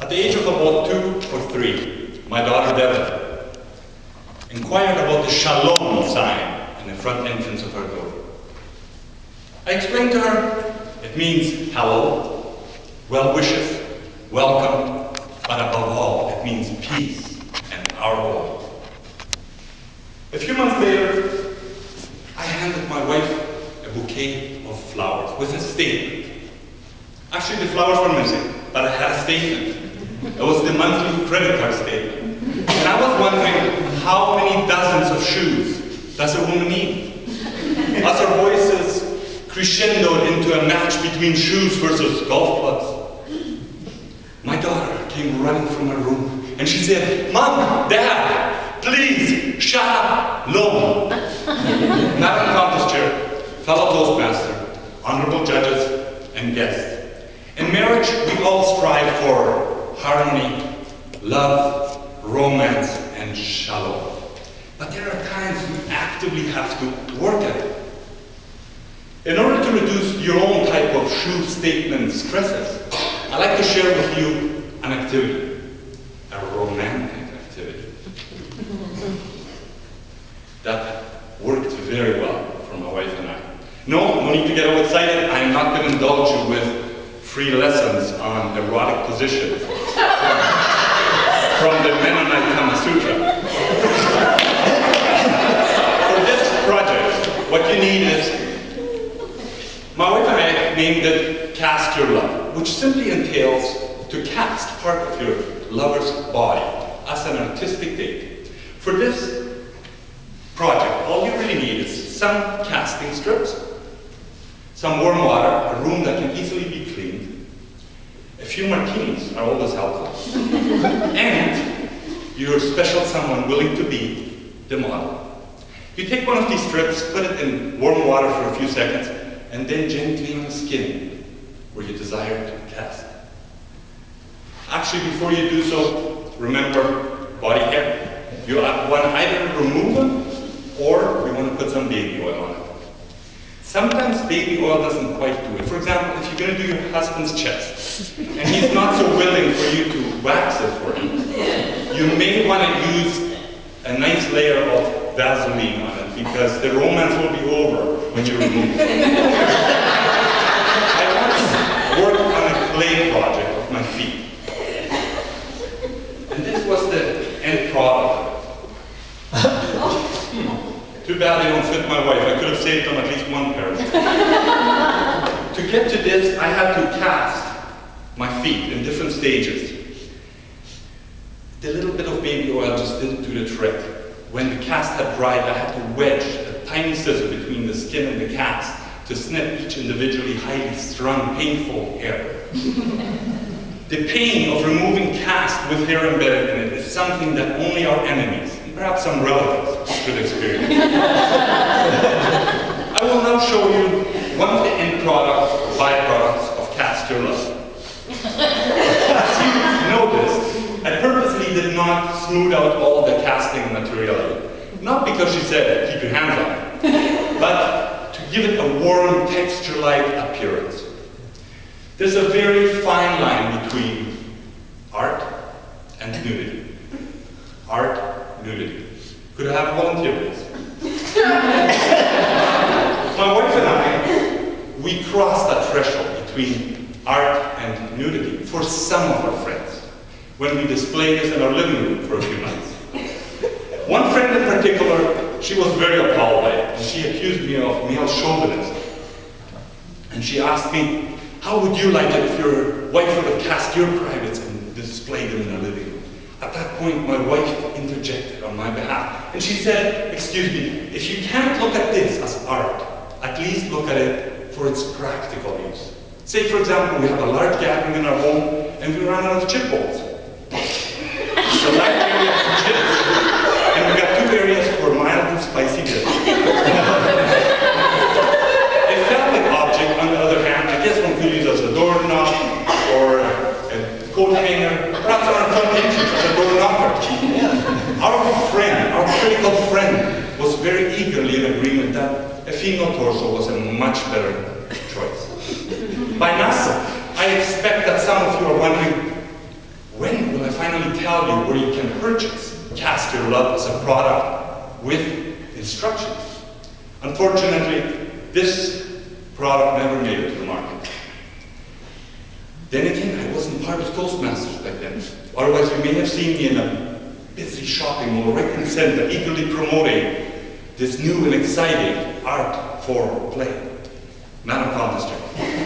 At the age of about 2 or 3, my daughter Devin inquired about the Shalom sign in the front entrance of her door. I explained to her it means hello, well wishes, welcome, but above all, it means peace and our home. A few months later, I handed my wife a bouquet of flowers with a statement. Actually, the flowers were missing, but I had a statement. It was the monthly credit card statement. And I was wondering, how many dozens of shoes does a woman need? As our voices crescendoed into a match between shoes versus golf clubs, my daughter came running from her room and she said, "Mom, Dad, please, shut up, no." Madam Countess Chair, fellow Toastmaster, honorable judges, and guests. In marriage, we all strive for harmony, love, romance, and shalom. But there are times we actively have to work at it. In order to reduce your own type of shoe statement stresses, I'd like to share with you an activity, a romantic activity, that worked very well for my wife and I. No need to get all excited. I'm not going to indulge you with free lessons on erotic position from the Mennonite Kama Sutra. For this project, what you need is, my wife and I named it Cast Your Love, which simply entails to cast part of your lover's body as an artistic date. For this project, all you really need is some casting strips, some warm water, a room that can easily be cleaned, a few martinis are always helpful, and your special someone willing to be the model. You take one of these strips, put it in warm water for a few seconds, and then gently on the skin where you desire to cast. Actually, before you do so, remember body hair. You want to either remove them or you want to put some baby oil on it. Sometimes baby oil doesn't quite do it. For example, if you're going to do your husband's chest and he's not so willing for you to wax it for him, you may want to use a nice layer of Vaseline on it because the romance will be over when you remove it. I once worked on a clay project of my feet. And this was the end product. Too bad they don't fit my wife. I could have saved them at least one pair. To get to this, I had to cast my feet in different stages. The little bit of baby oil just didn't do the trick. When the cast had dried, I had to wedge a tiny scissor between the skin and the cast to snip each individually highly strung, painful hair. The pain of removing cast with hair embedded in it is something that only our enemies, and perhaps some relatives, should experience. I will now show you one of the end products, or byproducts, of Cast Your Love. As you noticed, I purposely did not smooth out all the casting material. Not because she said, keep your hands on it, but to give it a warm, texture-like appearance. There's a very fine line between art and nudity. Art, nudity. Could I have volunteers? My wife and I, we crossed that threshold between art and nudity for some of our friends when we displayed this in our living room for a few months. One friend in particular, she was very appalled by it, and she accused me of male chauvinism. And she asked me, how would you like it if your wife would have cast your privates and displayed them in her living room? At that point, my wife interjected on my behalf, and she said, excuse me, if you can't look at this as art, at least look at it for its practical use. Say, for example, we have a large gathering in our home, and we run out of chip bowls. The large area for chips, and we got 2 areas for mild and spicy dips. A phallic object, on the other hand, I guess one could use as a doorknob, or a coat hanger, perhaps on our front entrance as a door knocker. Our friend, our critical friend, was very eagerly in agreement that a female torso was a much better choice. By now, I expect that some of you are wondering, can finally tell you where you can purchase Cast Your Love as a product with instructions. Unfortunately, this product never made it to the market. Then again, I wasn't part of Toastmasters back then. Otherwise, you may have seen me in a busy shopping mall right in the center, eagerly promoting this new and exciting art for play. Madam Prime Minister.